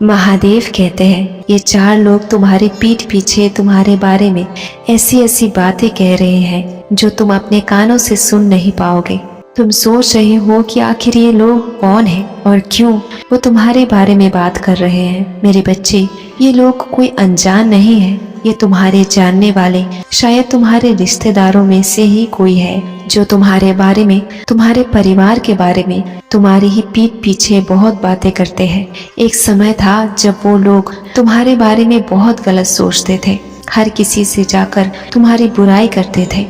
महादेव कहते हैं ये चार लोग तुम्हारी पीठ पीछे तुम्हारे बारे में ऐसी ऐसी बातें कह रहे हैं जो तुम अपने कानों से सुन नहीं पाओगे। तुम सोच रहे हो कि आखिर ये लोग कौन हैं और क्यों वो तुम्हारे बारे में बात कर रहे हैं। मेरे बच्चे, ये लोग कोई अनजान नहीं है, ये तुम्हारे जानने वाले, शायद तुम्हारे रिश्तेदारों में से ही कोई है जो तुम्हारे बारे में, तुम्हारे परिवार के बारे में तुम्हारी ही पीठ पीछे बहुत बातें करते हैं। एक समय था जब वो लोग तुम्हारे बारे में बहुत गलत सोचते थे, हर किसी से जाकर तुम्हारी बुराई करते थे,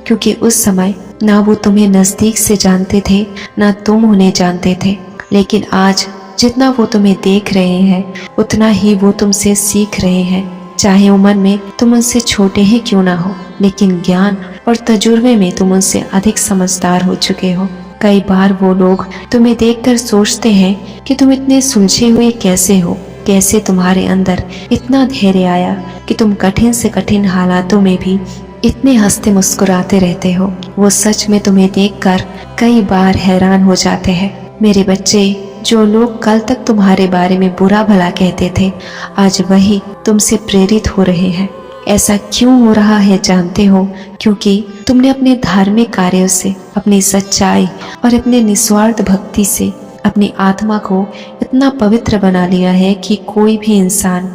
क्योंकि उस समय ना वो तुम्हें नज़दीक से जानते थे ना तुम उन्हें जानते थे। लेकिन आज जितना वो तुम्हें देख रहे हैं उतना ही वो तुमसे सीख रहे हैं। चाहे उम्र में तुम उनसे छोटे ही क्यों ना हो, लेकिन ज्ञान और तजुर्बे में तुम उनसे अधिक समझदार हो चुके हो। कई बार वो लोग तुम्हें देखकर सोचते हैं कि तुम इतने सुलझे हुए कैसे हो, कैसे तुम्हारे अंदर इतना धैर्य आया कि तुम कठिन से कठिन हालातों में भी इतने हंसते मुस्कुराते रहते हो। वो सच में तुम्हें देखकर कई बार हैरान हो जाते हैं। मेरे बच्चे, जो लोग कल तक तुम्हारे बारे में बुरा भला कहते थे, आज वही तुमसे प्रेरित हो रहे हैं। ऐसा क्यों हो रहा है जानते हो? क्योंकि तुमने अपने धार्मिक कार्यों से, अपनी सच्चाई और अपने निस्वार्थ भक्ति से अपनी आत्मा को इतना पवित्र बना लिया है कि कोई भी इंसान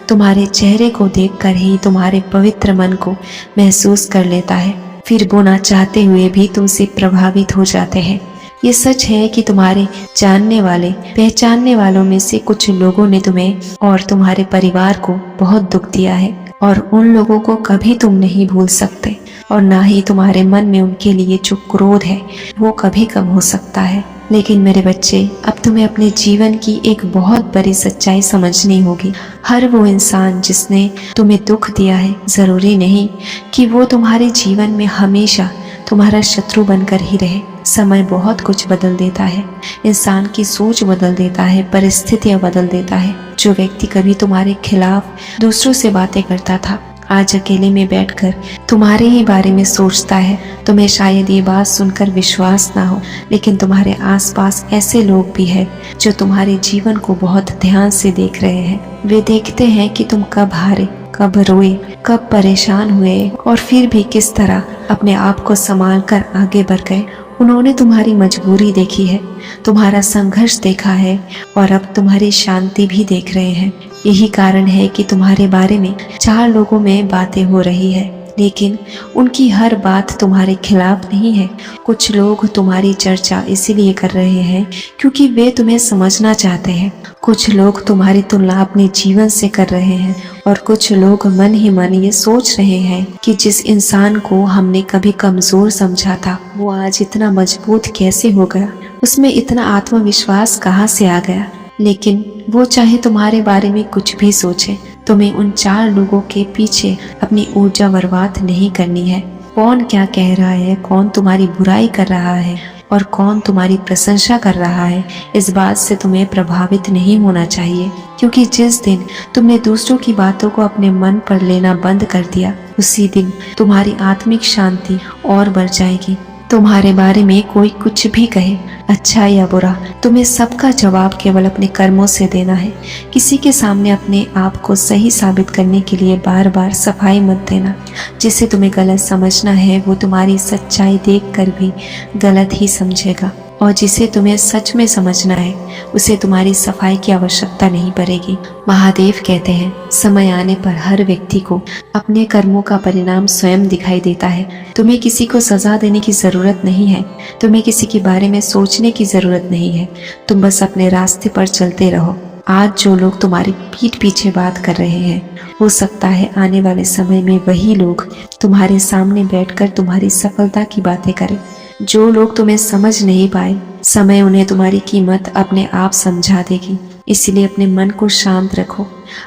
तुम्हारे चेहरे को देखकर ही तुम्हारे पवित्र मन को महसूस कर लेता है, फिर वो ना चाहते हुए भी तुमसे प्रभावित हो जाते हैं। ये सच है कि तुम्हारे जानने वाले, पहचानने वालों में से कुछ लोगों ने तुम्हें और तुम्हारे परिवार को बहुत दुख दिया है, और उन लोगों को कभी तुम नहीं भूल सकते, और ना ही तुम्हारे मन में उनके लिए जो क्रोध है वो कभी कम हो सकता है। लेकिन मेरे बच्चे, अब तुम्हें अपने जीवन की एक बहुत बड़ी सच्चाई समझनी होगी। हर वो इंसान जिसने तुम्हें दुख दिया है, जरूरी नहीं कि वो तुम्हारे जीवन में हमेशा तुम्हारा शत्रु बनकर ही रहे। समय बहुत कुछ बदल देता है, इंसान की सोच बदल देता है, परिस्थितियां बदल देता है। जो व्यक्ति कभी तुम्हारे खिलाफ दूसरों से बातें करता था, आज अकेले में बैठकर तुम्हारे ही बारे में सोचता है। तुम्हें शायद ये बात सुनकर विश्वास ना हो, लेकिन तुम्हारे आसपास ऐसे लोग भी हैं जो तुम्हारे जीवन को बहुत ध्यान से देख रहे हैं। वे देखते हैं कि तुम कब हारे, कब रोए, कब परेशान हुए, और फिर भी किस तरह अपने आप को संभाल कर आगे बढ़ गए। उन्होंने तुम्हारी मजबूरी देखी है, तुम्हारा संघर्ष देखा है, और अब तुम्हारी शांति भी देख रहे हैं। यही कारण है कि तुम्हारे बारे में चार लोगों में बातें हो रही है, लेकिन उनकी हर बात तुम्हारे खिलाफ नहीं है। कुछ लोग तुम्हारी चर्चा इसीलिए कर रहे हैं क्योंकि वे तुम्हें समझना चाहते हैं। कुछ लोग तुम्हारी तुलना अपने जीवन से कर रहे हैं, और कुछ लोग मन ही मन ये सोच रहे हैं कि जिस इंसान को हमने कभी कमजोर समझा था, वो आज इतना मजबूत कैसे हो गया, उसमें इतना आत्मविश्वास कहाँ से आ गया। लेकिन वो चाहे तुम्हारे बारे में कुछ भी सोचे, तुम्हें उन चार लोगों के पीछे अपनी ऊर्जा बर्बाद नहीं करनी है। कौन क्या कह रहा है, कौन तुम्हारी बुराई कर रहा है और कौन तुम्हारी प्रशंसा कर रहा है, इस बात से तुम्हें प्रभावित नहीं होना चाहिए। क्योंकि जिस दिन तुमने दूसरों की बातों को अपने मन पर लेना बंद कर दिया, उसी दिन तुम्हारी आत्मिक शांति और बढ़ जाएगी। तुम्हारे बारे में कोई कुछ भी कहे, अच्छा या बुरा, तुम्हें सबका जवाब केवल अपने कर्मों से देना है। किसी के सामने अपने आप को सही साबित करने के लिए बार बार सफाई मत देना। जिसे तुम्हें गलत समझना है वो तुम्हारी सच्चाई देखकर भी गलत ही समझेगा, और जिसे तुम्हें सच में समझना है उसे तुम्हारी सफाई की आवश्यकता नहीं पड़ेगी। महादेव कहते हैं, समय आने पर हर व्यक्ति को अपने कर्मों का परिणाम स्वयं दिखाई देता है। तुम्हें किसी को सजा देने की जरूरत नहीं है, तुम्हें किसी के बारे में सोचने की जरूरत नहीं है। तुम बस अपने रास्ते पर चलते रहो। आज जो लोग तुम्हारी पीठ पीछे बात कर रहे हैं, हो सकता है आने वाले समय में वही लोग तुम्हारे सामने बैठकर तुम्हारी सफलता की बातें करें। जो लोग तुम्हें समझ नहीं पाए, समय उन्हें तुम्हारी कीमत अपने आप समझा देगी। इसलिए अपने मन को शांत रखो,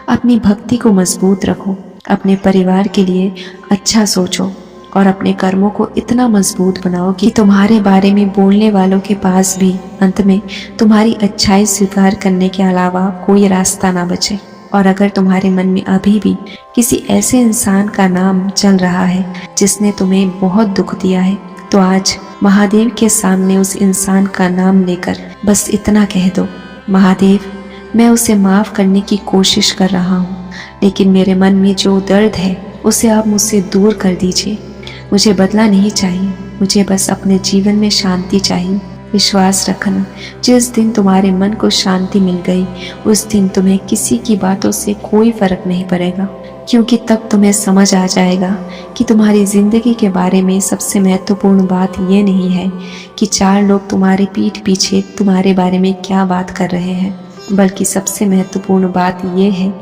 अपनी भक्ति को मजबूत रखो, अपने परिवार के लिए अच्छा सोचो, और अपने कर्मों को इतना मजबूत बनाओ कि तुम्हारे बारे में बोलने वालों के पास भी अंत में तुम्हारी अच्छाई स्वीकार करने के अलावा कोई रास्ता ना बचे। और अगर तुम्हारे मन में अभी भी किसी ऐसे इंसान का नाम चल रहा है जिसने तुम्हें बहुत दुख दिया है, तो आज महादेव के सामने उस इंसान का नाम लेकर बस इतना कह दो, महादेव, मैं उसे माफ़ करने की कोशिश कर रहा हूँ, लेकिन मेरे मन में जो दर्द है उसे आप मुझसे दूर कर दीजिए। मुझे बदला नहीं चाहिए, मुझे बस अपने जीवन में शांति चाहिए। विश्वास रखना, जिस दिन तुम्हारे मन को शांति मिल गई उस दिन तुम्हें किसी की बातों से कोई फर्क नहीं पड़ेगा, क्योंकि तब तुम्हें समझ आ जाएगा कि तुम्हारी ज़िंदगी के बारे में सबसे महत्वपूर्ण बात ये नहीं है कि 4 लोग तुम्हारी पीठ पीछे तुम्हारे बारे में क्या बात कर रहे हैं, बल्कि सबसे महत्वपूर्ण बात ये है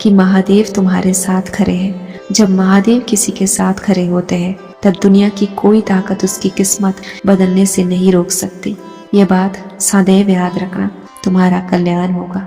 कि महादेव तुम्हारे साथ खड़े हैं। जब महादेव किसी के साथ खड़े होते हैं तब दुनिया की कोई ताकत उसकी किस्मत बदलने से नहीं रोक सकती। ये बात सदैव याद रखना, तुम्हारा कल्याण होगा।